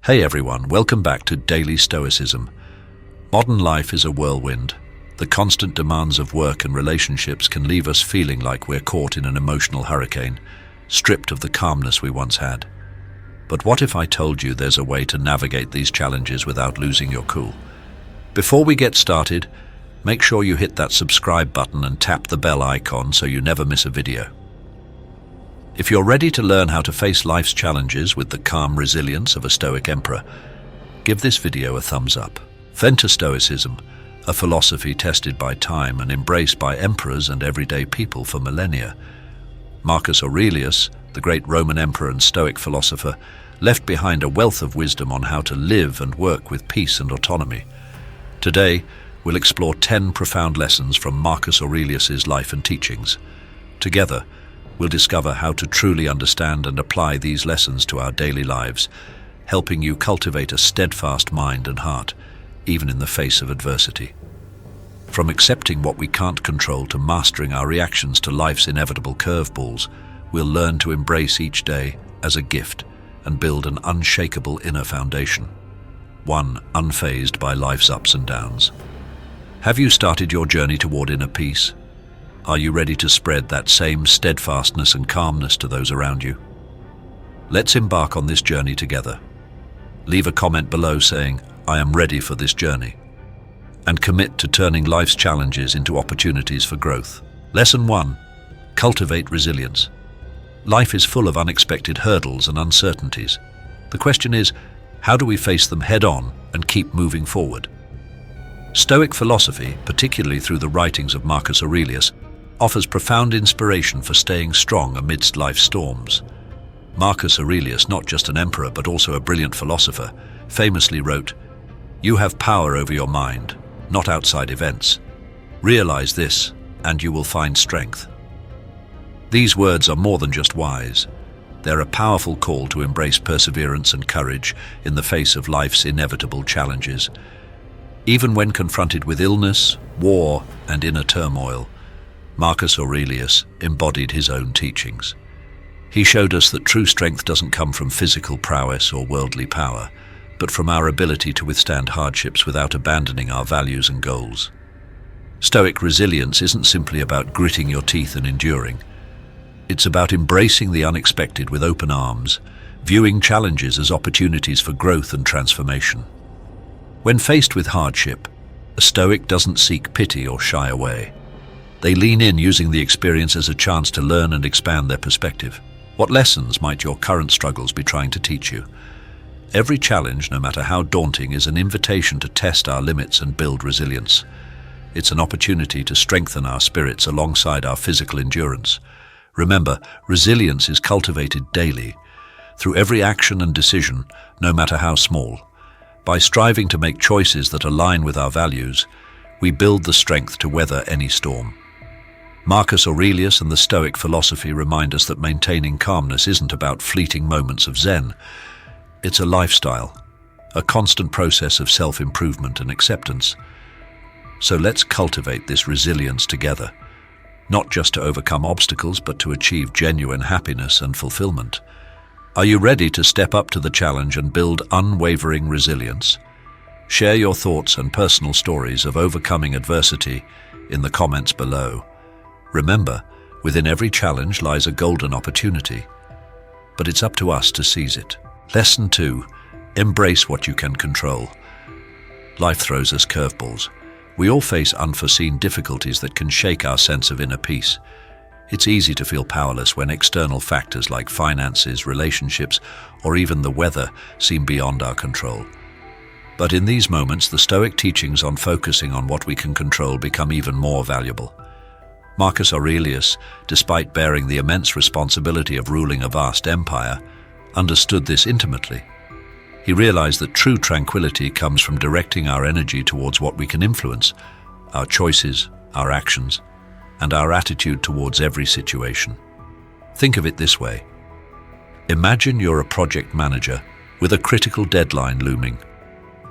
Hey everyone, welcome back to Daily Stoicism. Modern life is a whirlwind. The constant demands of work and relationships can leave us feeling like we're caught in an emotional hurricane, stripped of the calmness we once had. But what if I told you there's a way to navigate these challenges without losing your cool? Before we get started, make sure you hit that subscribe button and tap the bell icon so you never miss a video. If you're ready to learn how to face life's challenges with the calm resilience of a Stoic emperor, give this video a thumbs up. Then to Stoicism, a philosophy tested by time and embraced by emperors and everyday people for millennia. Marcus Aurelius, the great Roman emperor and Stoic philosopher, left behind a wealth of wisdom on how to live and work with peace and autonomy. Today, we'll explore 10 profound lessons from Marcus Aurelius's life and teachings. Together, we'll discover how to truly understand and apply these lessons to our daily lives, helping you cultivate a steadfast mind and heart, even in the face of adversity. From accepting what we can't control to mastering our reactions to life's inevitable curveballs, we'll learn to embrace each day as a gift and build an unshakable inner foundation, one unfazed by life's ups and downs. Have you started your journey toward inner peace? Are you ready to spread that same steadfastness and calmness to those around you? Let's embark on this journey together. Leave a comment below saying, "I am ready for this journey," and commit to turning life's challenges into opportunities for growth. Lesson 1. Cultivate resilience. Life is full of unexpected hurdles and uncertainties. The question is, how do we face them head-on and keep moving forward? Stoic philosophy, particularly through the writings of Marcus Aurelius, offers profound inspiration for staying strong amidst life's storms. Marcus Aurelius, not just an emperor but also a brilliant philosopher, famously wrote, "You have power over your mind, not outside events. Realize this, and you will find strength." These words are more than just wise. They're a powerful call to embrace perseverance and courage in the face of life's inevitable challenges. Even when confronted with illness, war, and inner turmoil, Marcus Aurelius embodied his own teachings. He showed us that true strength doesn't come from physical prowess or worldly power, but from our ability to withstand hardships without abandoning our values and goals. Stoic resilience isn't simply about gritting your teeth and enduring. It's about embracing the unexpected with open arms, viewing challenges as opportunities for growth and transformation. When faced with hardship, a Stoic doesn't seek pity or shy away. They lean in, using the experience as a chance to learn and expand their perspective. What lessons might your current struggles be trying to teach you? Every challenge, no matter how daunting, is an invitation to test our limits and build resilience. It's an opportunity to strengthen our spirits alongside our physical endurance. Remember, resilience is cultivated daily, through every action and decision, no matter how small. By striving to make choices that align with our values, we build the strength to weather any storm. Marcus Aurelius and the Stoic philosophy remind us that maintaining calmness isn't about fleeting moments of zen. It's a lifestyle, a constant process of self-improvement and acceptance. So let's cultivate this resilience together, not just to overcome obstacles, but to achieve genuine happiness and fulfillment. Are you ready to step up to the challenge and build unwavering resilience? Share your thoughts and personal stories of overcoming adversity in the comments below. Remember, within every challenge lies a golden opportunity, but it's up to us to seize it. Lesson 2. Embrace what you can control. Life throws us curveballs. We all face unforeseen difficulties that can shake our sense of inner peace. It's easy to feel powerless when external factors like finances, relationships, or even the weather seem beyond our control. But in these moments, the Stoic teachings on focusing on what we can control become even more valuable. Marcus Aurelius, despite bearing the immense responsibility of ruling a vast empire, understood this intimately. He realized that true tranquility comes from directing our energy towards what we can influence, our choices, our actions, and our attitude towards every situation. Think of it this way. Imagine you're a project manager with a critical deadline looming.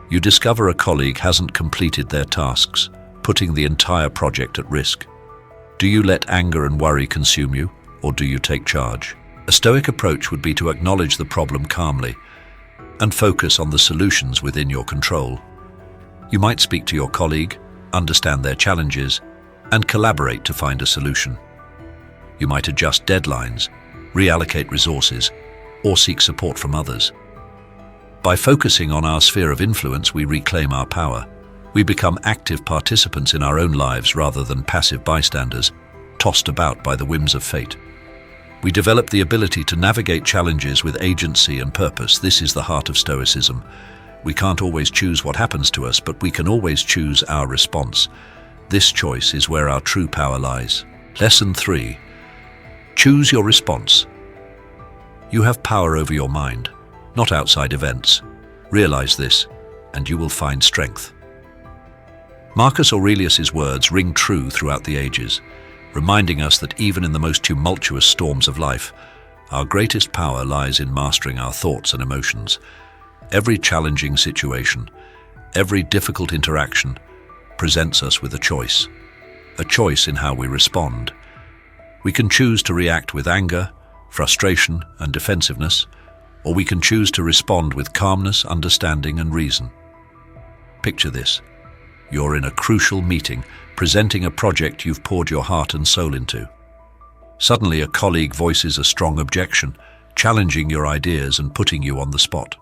You discover a colleague hasn't completed their tasks, putting the entire project at risk. Do you let anger and worry consume you, or do you take charge? A Stoic approach would be to acknowledge the problem calmly, and focus on the solutions within your control. You might speak to your colleague, understand their challenges, and collaborate to find a solution. You might adjust deadlines, reallocate resources, or seek support from others. By focusing on our sphere of influence, we reclaim our power. We become active participants in our own lives rather than passive bystanders, tossed about by the whims of fate. We develop the ability to navigate challenges with agency and purpose. This is the heart of Stoicism. We can't always choose what happens to us, but we can always choose our response. This choice is where our true power lies. Lesson 3. Choose your response. You have power over your mind, not outside events. Realize this, and you will find strength. Marcus Aurelius's words ring true throughout the ages, reminding us that even in the most tumultuous storms of life, our greatest power lies in mastering our thoughts and emotions. Every challenging situation, every difficult interaction, presents us with a choice in how we respond. We can choose to react with anger, frustration, and defensiveness, or we can choose to respond with calmness, understanding, and reason. Picture this. You're in a crucial meeting, presenting a project you've poured your heart and soul into. Suddenly, a colleague voices a strong objection, challenging your ideas and putting you on the spot.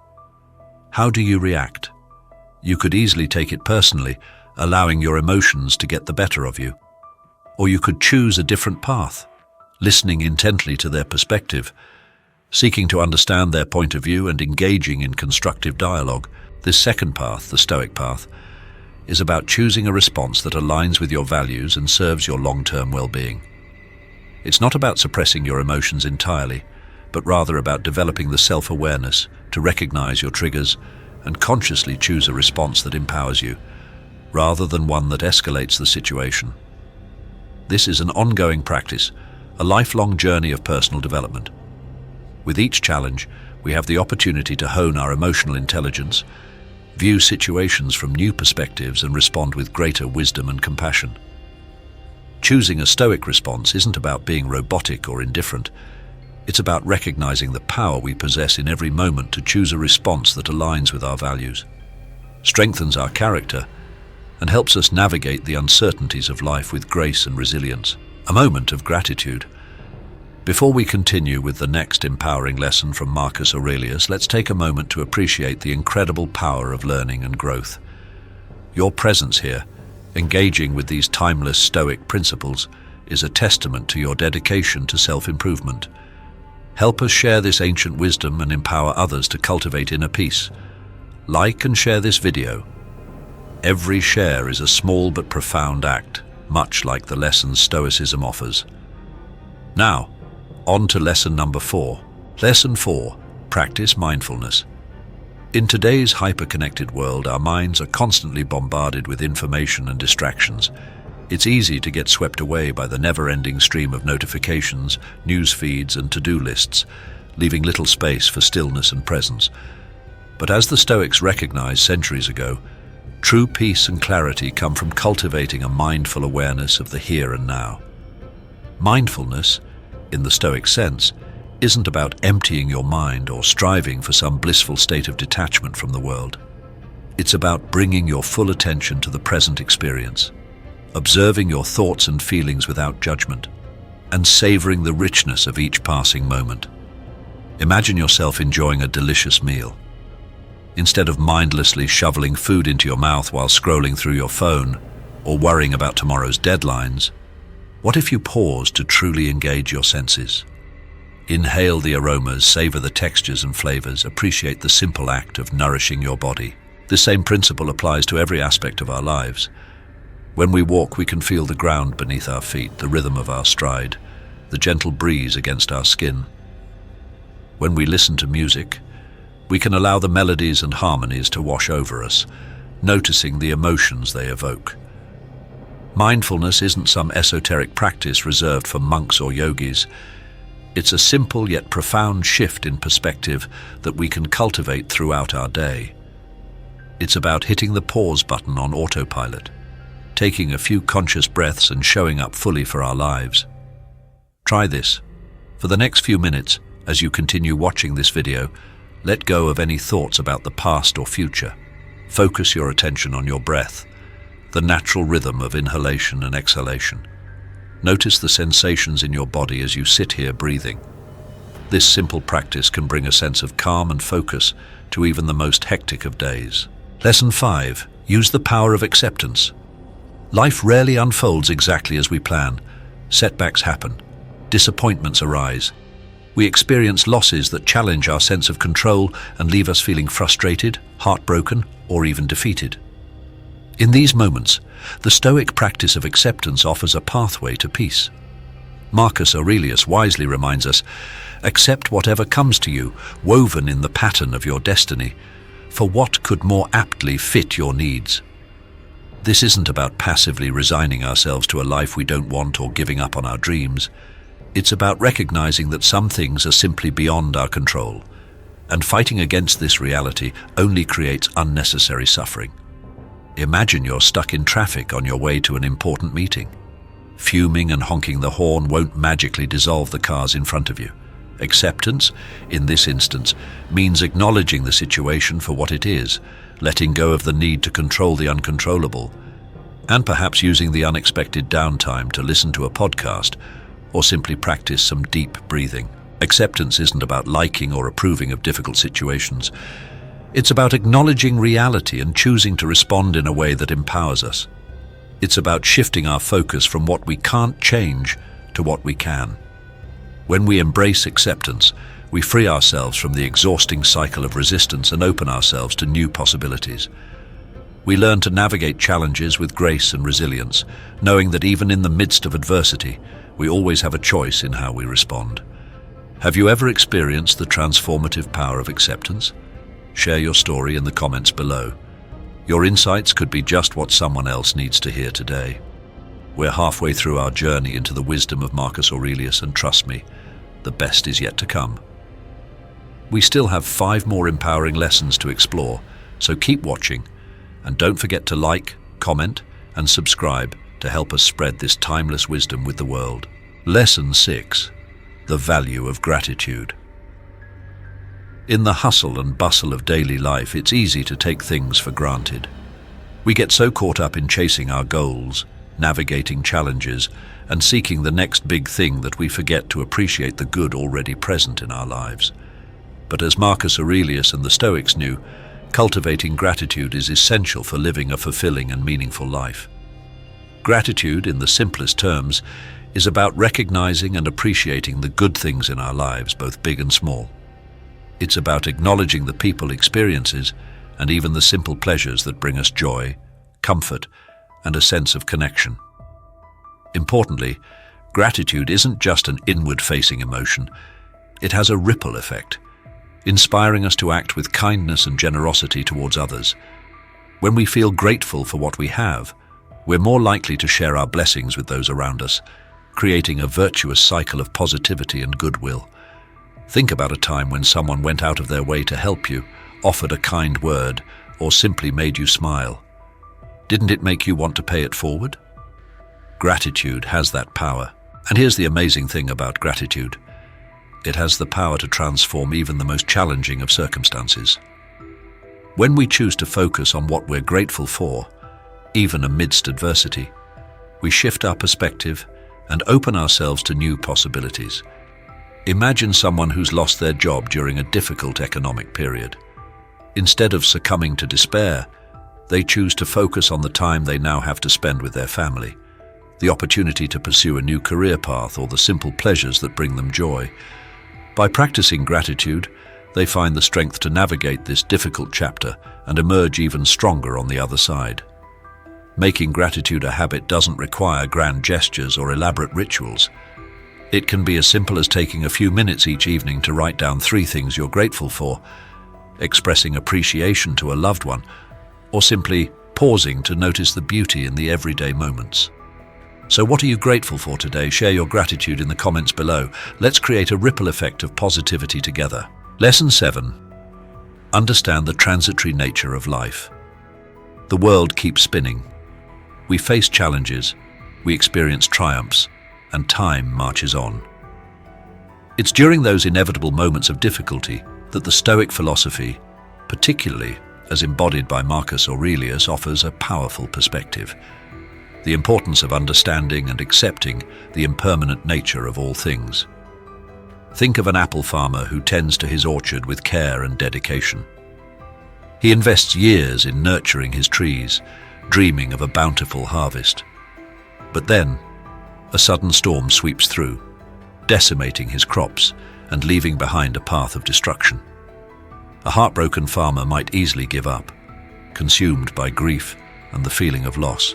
How do you react? You could easily take it personally, allowing your emotions to get the better of you. Or you could choose a different path, listening intently to their perspective, seeking to understand their point of view and engaging in constructive dialogue. This second path, the Stoic path, is about choosing a response that aligns with your values and serves your long-term well-being. It's not about suppressing your emotions entirely, but rather about developing the self-awareness to recognize your triggers and consciously choose a response that empowers you, rather than one that escalates the situation. This is an ongoing practice, a lifelong journey of personal development. With each challenge, we have the opportunity to hone our emotional intelligence, view situations from new perspectives, and respond with greater wisdom and compassion. Choosing a Stoic response isn't about being robotic or indifferent. It's about recognizing the power we possess in every moment to choose a response that aligns with our values, strengthens our character, and helps us navigate the uncertainties of life with grace and resilience. A moment of gratitude. Before we continue with the next empowering lesson from Marcus Aurelius, let's take a moment to appreciate the incredible power of learning and growth. Your presence here, engaging with these timeless Stoic principles, is a testament to your dedication to self-improvement. Help us share this ancient wisdom and empower others to cultivate inner peace. Like and share this video. Every share is a small but profound act, much like the lessons Stoicism offers. Now, on to lesson number 4. Lesson 4. Practice mindfulness. In today's hyper-connected world, our minds are constantly bombarded with information and distractions. It's easy to get swept away by the never-ending stream of notifications, news feeds, and to-do lists, leaving little space for stillness and presence. But as the Stoics recognized centuries ago, true peace and clarity come from cultivating a mindful awareness of the here and now. Mindfulness, in the Stoic sense, isn't about emptying your mind or striving for some blissful state of detachment from the world. It's about bringing your full attention to the present experience, observing your thoughts and feelings without judgment, and savoring the richness of each passing moment. Imagine yourself enjoying a delicious meal. Instead of mindlessly shoveling food into your mouth while scrolling through your phone or worrying about tomorrow's deadlines, what if you pause to truly engage your senses? Inhale the aromas, savor the textures and flavors, appreciate the simple act of nourishing your body. This same principle applies to every aspect of our lives. When we walk, we can feel the ground beneath our feet, the rhythm of our stride, the gentle breeze against our skin. When we listen to music, we can allow the melodies and harmonies to wash over us, noticing the emotions they evoke. Mindfulness isn't some esoteric practice reserved for monks or yogis. It's a simple yet profound shift in perspective that we can cultivate throughout our day. It's about hitting the pause button on autopilot, taking a few conscious breaths and showing up fully for our lives. Try this. For the next few minutes, as you continue watching this video, Let go of any thoughts about the past or future. Focus your attention on your breath, the natural rhythm of inhalation and exhalation. Notice the sensations in your body as you sit here breathing. This simple practice can bring a sense of calm and focus to even the most hectic of days. Lesson 5. Use the power of acceptance. Life rarely unfolds exactly as we plan. Setbacks happen. Disappointments arise. We experience losses that challenge our sense of control and leave us feeling frustrated, heartbroken, or even defeated. In these moments, the Stoic practice of acceptance offers a pathway to peace. Marcus Aurelius wisely reminds us, "Accept whatever comes to you, woven in the pattern of your destiny, for what could more aptly fit your needs?" This isn't about passively resigning ourselves to a life we don't want or giving up on our dreams. It's about recognizing that some things are simply beyond our control, and fighting against this reality only creates unnecessary suffering. Imagine you're stuck in traffic on your way to an important meeting. Fuming and honking the horn won't magically dissolve the cars in front of you. Acceptance, in this instance, means acknowledging the situation for what it is, letting go of the need to control the uncontrollable, and perhaps using the unexpected downtime to listen to a podcast or simply practice some deep breathing. Acceptance isn't about liking or approving of difficult situations. It's about acknowledging reality and choosing to respond in a way that empowers us. It's about shifting our focus from what we can't change to what we can. When we embrace acceptance, we free ourselves from the exhausting cycle of resistance and open ourselves to new possibilities. We learn to navigate challenges with grace and resilience, knowing that even in the midst of adversity, we always have a choice in how we respond. Have you ever experienced the transformative power of acceptance? Share your story in the comments below. Your insights could be just what someone else needs to hear today. We're halfway through our journey into the wisdom of Marcus Aurelius, and trust me, the best is yet to come. We still have 5 more empowering lessons to explore, so keep watching, and don't forget to like, comment, and subscribe to help us spread this timeless wisdom with the world. Lesson 6. The value of gratitude. In the hustle and bustle of daily life, it's easy to take things for granted. We get so caught up in chasing our goals, navigating challenges, and seeking the next big thing that we forget to appreciate the good already present in our lives. But as Marcus Aurelius and the Stoics knew, cultivating gratitude is essential for living a fulfilling and meaningful life. Gratitude, in the simplest terms, is about recognizing and appreciating the good things in our lives, both big and small. It's about acknowledging the people, experiences, and even the simple pleasures that bring us joy, comfort, and a sense of connection. Importantly, gratitude isn't just an inward-facing emotion. It has a ripple effect, inspiring us to act with kindness and generosity towards others. When we feel grateful for what we have, we're more likely to share our blessings with those around us, creating a virtuous cycle of positivity and goodwill. Think about a time when someone went out of their way to help you, offered a kind word, or simply made you smile. Didn't it make you want to pay it forward? Gratitude has that power. And here's the amazing thing about gratitude. It has the power to transform even the most challenging of circumstances. When we choose to focus on what we're grateful for, even amidst adversity, we shift our perspective and open ourselves to new possibilities. Imagine someone who's lost their job during a difficult economic period. Instead of succumbing to despair, they choose to focus on the time they now have to spend with their family, the opportunity to pursue a new career path, or the simple pleasures that bring them joy. By practicing gratitude, they find the strength to navigate this difficult chapter and emerge even stronger on the other side. Making gratitude a habit doesn't require grand gestures or elaborate rituals. It can be as simple as taking a few minutes each evening to write down 3 things you're grateful for, expressing appreciation to a loved one, or simply pausing to notice the beauty in the everyday moments. So what are you grateful for today? Share your gratitude in the comments below. Let's create a ripple effect of positivity together. Lesson 7. Understand the transitory nature of life. The world keeps spinning. We face challenges, we experience triumphs, and time marches on. It's during those inevitable moments of difficulty that the Stoic philosophy, particularly as embodied by Marcus Aurelius, offers a powerful perspective. The importance of understanding and accepting the impermanent nature of all things. Think of an apple farmer who tends to his orchard with care and dedication. He invests years in nurturing his trees, dreaming of a bountiful harvest. But then, a sudden storm sweeps through, decimating his crops and leaving behind a path of destruction. A heartbroken farmer might easily give up, consumed by grief and the feeling of loss.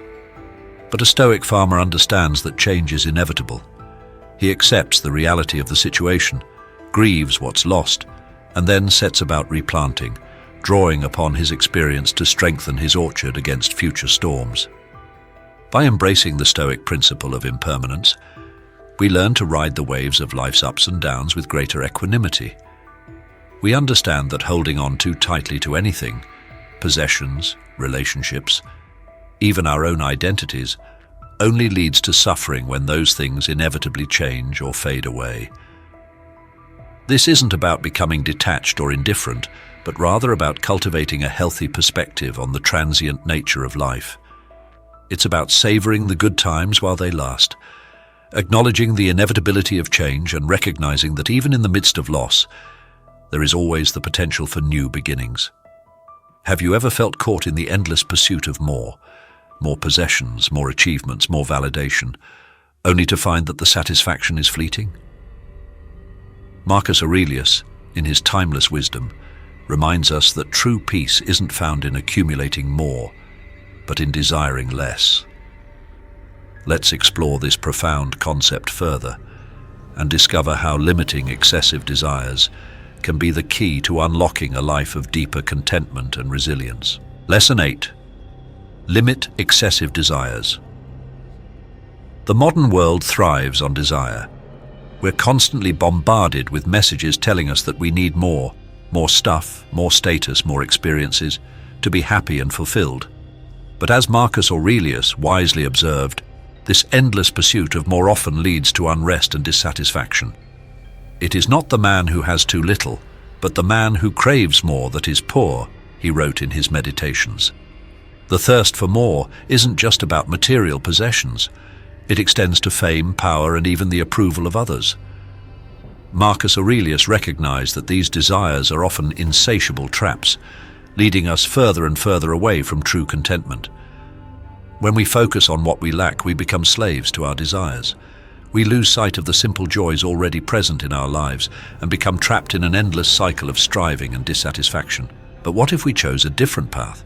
But a Stoic farmer understands that change is inevitable. He accepts the reality of the situation, grieves what's lost, and then sets about replanting, drawing upon his experience to strengthen his orchard against future storms. By embracing the Stoic principle of impermanence, we learn to ride the waves of life's ups and downs with greater equanimity. We understand that holding on too tightly to anything, possessions, relationships, even our own identities, only leads to suffering when those things inevitably change or fade away. This isn't about becoming detached or indifferent, but rather about cultivating a healthy perspective on the transient nature of life. It's about savoring the good times while they last, acknowledging the inevitability of change and recognizing that even in the midst of loss, there is always the potential for new beginnings. Have you ever felt caught in the endless pursuit of more possessions, more achievements, more validation, only to find that the satisfaction is fleeting? Marcus Aurelius, in his timeless wisdom, reminds us that true peace isn't found in accumulating more, but in desiring less. Let's explore this profound concept further and discover how limiting excessive desires can be the key to unlocking a life of deeper contentment and resilience. Lesson 8. Limit excessive desires. The modern world thrives on desire. We're constantly bombarded with messages telling us that we need more stuff, more status, more experiences, to be happy and fulfilled. But as Marcus Aurelius wisely observed, this endless pursuit of more often leads to unrest and dissatisfaction. It is not the man who has too little, but the man who craves more that is poor, he wrote in his Meditations. The thirst for more isn't just about material possessions. It extends to fame, power, and even the approval of others. Marcus Aurelius recognized that these desires are often insatiable traps, leading us further and further away from true contentment. When we focus on what we lack, we become slaves to our desires. We lose sight of the simple joys already present in our lives and become trapped in an endless cycle of striving and dissatisfaction. But what if we chose a different path?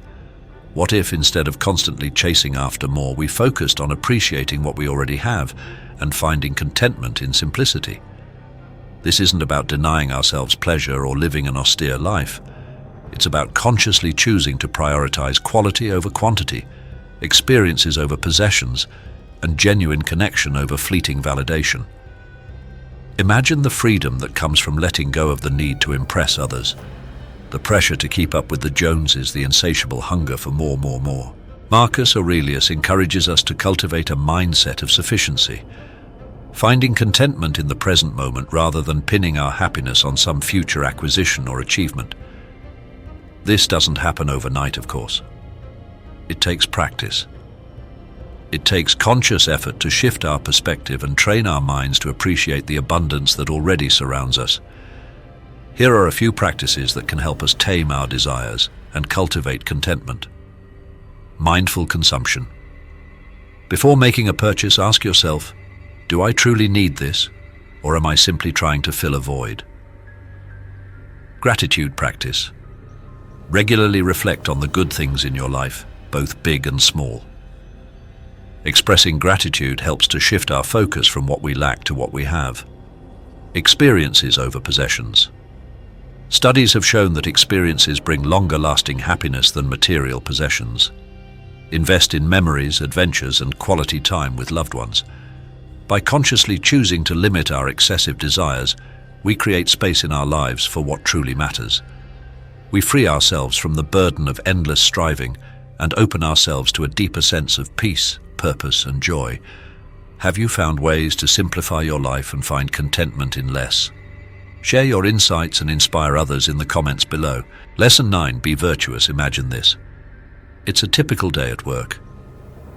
What if, instead of constantly chasing after more, we focused on appreciating what we already have and finding contentment in simplicity? This isn't about denying ourselves pleasure or living an austere life. It's about consciously choosing to prioritize quality over quantity, experiences over possessions, and genuine connection over fleeting validation. Imagine the freedom that comes from letting go of the need to impress others, the pressure to keep up with the Joneses, the insatiable hunger for more. Marcus Aurelius encourages us to cultivate a mindset of sufficiency, finding contentment in the present moment rather than pinning our happiness on some future acquisition or achievement. This doesn't happen overnight, of course. It takes practice. It takes conscious effort to shift our perspective and train our minds to appreciate the abundance that already surrounds us. Here are a few practices that can help us tame our desires and cultivate contentment. Mindful consumption. Before making a purchase, ask yourself, do I truly need this, or am I simply trying to fill a void? Gratitude practice. Regularly reflect on the good things in your life, both big and small. Expressing gratitude helps to shift our focus from what we lack to what we have. Experiences over possessions. Studies have shown that experiences bring longer-lasting happiness than material possessions. Invest in memories, adventures, and quality time with loved ones. By consciously choosing to limit our excessive desires, we create space in our lives for what truly matters. We free ourselves from the burden of endless striving and open ourselves to a deeper sense of peace, purpose, and joy. Have you found ways to simplify your life and find contentment in less? Share your insights and inspire others in the comments below. Lesson 9, be virtuous. Imagine this. It's a typical day at work.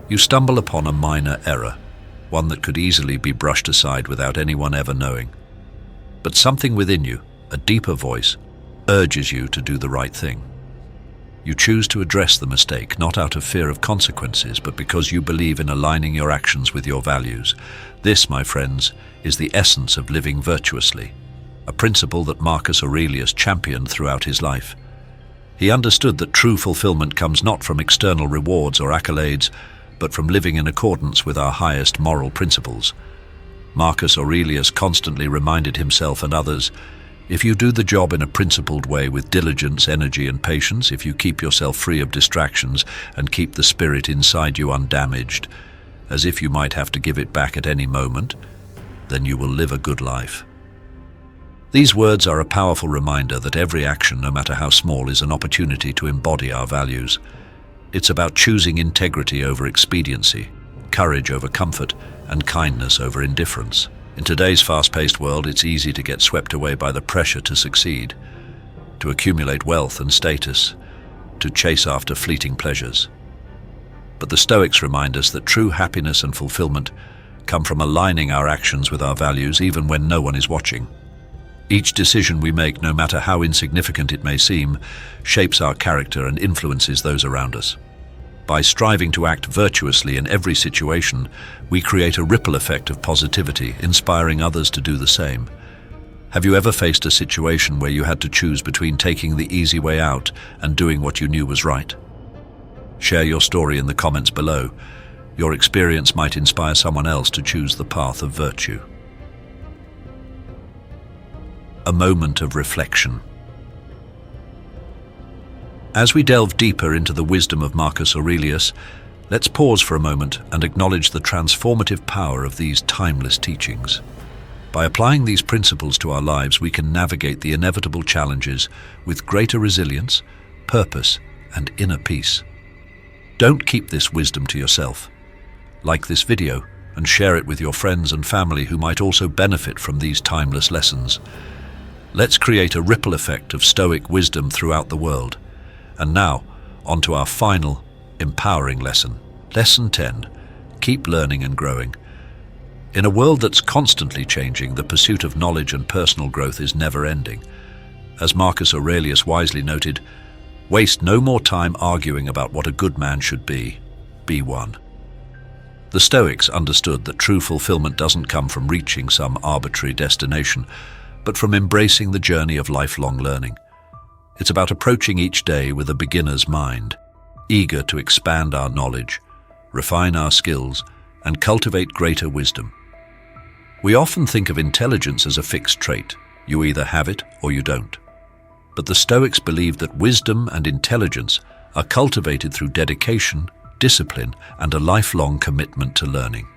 You stumble upon a minor error, one that could easily be brushed aside without anyone ever knowing. But something within you, a deeper voice, urges you to do the right thing. You choose to address the mistake, not out of fear of consequences, but because you believe in aligning your actions with your values. This, my friends, is the essence of living virtuously, a principle that Marcus Aurelius championed throughout his life. He understood that true fulfillment comes not from external rewards or accolades, but from living in accordance with our highest moral principles. Marcus Aurelius constantly reminded himself and others, if you do the job in a principled way with diligence, energy and patience, if you keep yourself free of distractions and keep the spirit inside you undamaged, as if you might have to give it back at any moment, then you will live a good life. These words are a powerful reminder that every action, no matter how small, is an opportunity to embody our values. It's about choosing integrity over expediency, courage over comfort, and kindness over indifference. In today's fast-paced world, it's easy to get swept away by the pressure to succeed, to accumulate wealth and status, to chase after fleeting pleasures. But the Stoics remind us that true happiness and fulfillment come from aligning our actions with our values even when no one is watching. Each decision we make, no matter how insignificant it may seem, shapes our character and influences those around us. By striving to act virtuously in every situation, we create a ripple effect of positivity, inspiring others to do the same. Have you ever faced a situation where you had to choose between taking the easy way out and doing what you knew was right? Share your story in the comments below. Your experience might inspire someone else to choose the path of virtue. A moment of reflection. As we delve deeper into the wisdom of Marcus Aurelius, let's pause for a moment and acknowledge the transformative power of these timeless teachings. By applying these principles to our lives, we can navigate the inevitable challenges with greater resilience, purpose, and inner peace. Don't keep this wisdom to yourself. Like this video and share it with your friends and family who might also benefit from these timeless lessons. Let's create a ripple effect of Stoic wisdom throughout the world. And now, on to our final, empowering lesson. Lesson 10. Keep learning and growing. In a world that's constantly changing, the pursuit of knowledge and personal growth is never-ending. As Marcus Aurelius wisely noted, waste no more time arguing about what a good man should be. Be one. The Stoics understood that true fulfillment doesn't come from reaching some arbitrary destination, but from embracing the journey of lifelong learning. It's about approaching each day with a beginner's mind, eager to expand our knowledge, refine our skills, and cultivate greater wisdom. We often think of intelligence as a fixed trait. You either have it or you don't. But the Stoics believed that wisdom and intelligence are cultivated through dedication, discipline, and a lifelong commitment to learning.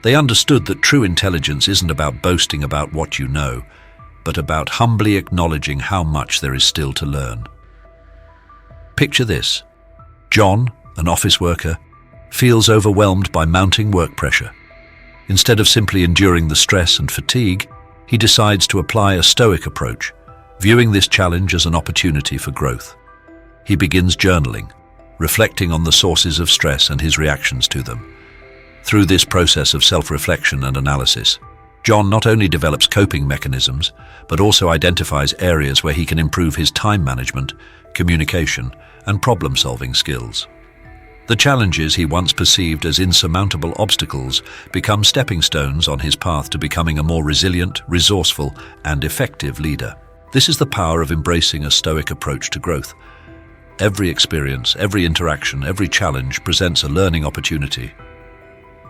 They understood that true intelligence isn't about boasting about what you know, but about humbly acknowledging how much there is still to learn. Picture this. John, an office worker, feels overwhelmed by mounting work pressure. Instead of simply enduring the stress and fatigue, he decides to apply a Stoic approach, viewing this challenge as an opportunity for growth. He begins journaling, reflecting on the sources of stress and his reactions to them. Through this process of self-reflection and analysis, John not only develops coping mechanisms, but also identifies areas where he can improve his time management, communication, and problem-solving skills. The challenges he once perceived as insurmountable obstacles become stepping stones on his path to becoming a more resilient, resourceful, and effective leader. This is the power of embracing a Stoic approach to growth. Every experience, every interaction, every challenge presents a learning opportunity.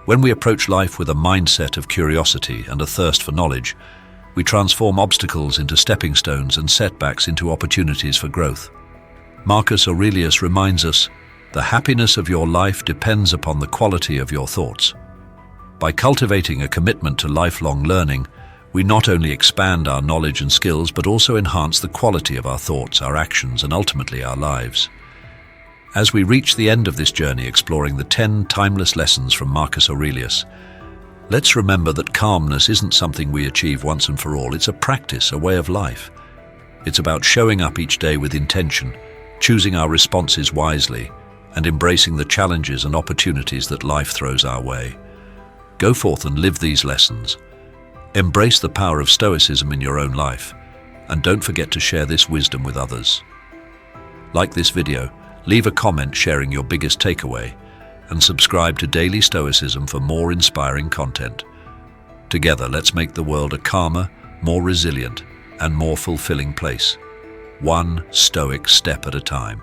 When we approach life with a mindset of curiosity and a thirst for knowledge, we transform obstacles into stepping stones and setbacks into opportunities for growth. Marcus Aurelius reminds us, the happiness of your life depends upon the quality of your thoughts. By cultivating a commitment to lifelong learning, we not only expand our knowledge and skills, but also enhance the quality of our thoughts, our actions, and ultimately our lives. As we reach the end of this journey exploring the 10 timeless lessons from Marcus Aurelius, Let's remember that calmness isn't something we achieve once and for all. It's a practice, a way of life. It's about showing up each day with intention, choosing our responses wisely, and embracing the challenges and opportunities that life throws our way. Go forth and live these lessons. Embrace the power of Stoicism in your own life, and don't forget to share this wisdom with others. Like this video, leave a comment sharing your biggest takeaway, and subscribe to Daily Stoicism for more inspiring content. Together, let's make the world a calmer, more resilient, and more fulfilling place, one Stoic step at a time.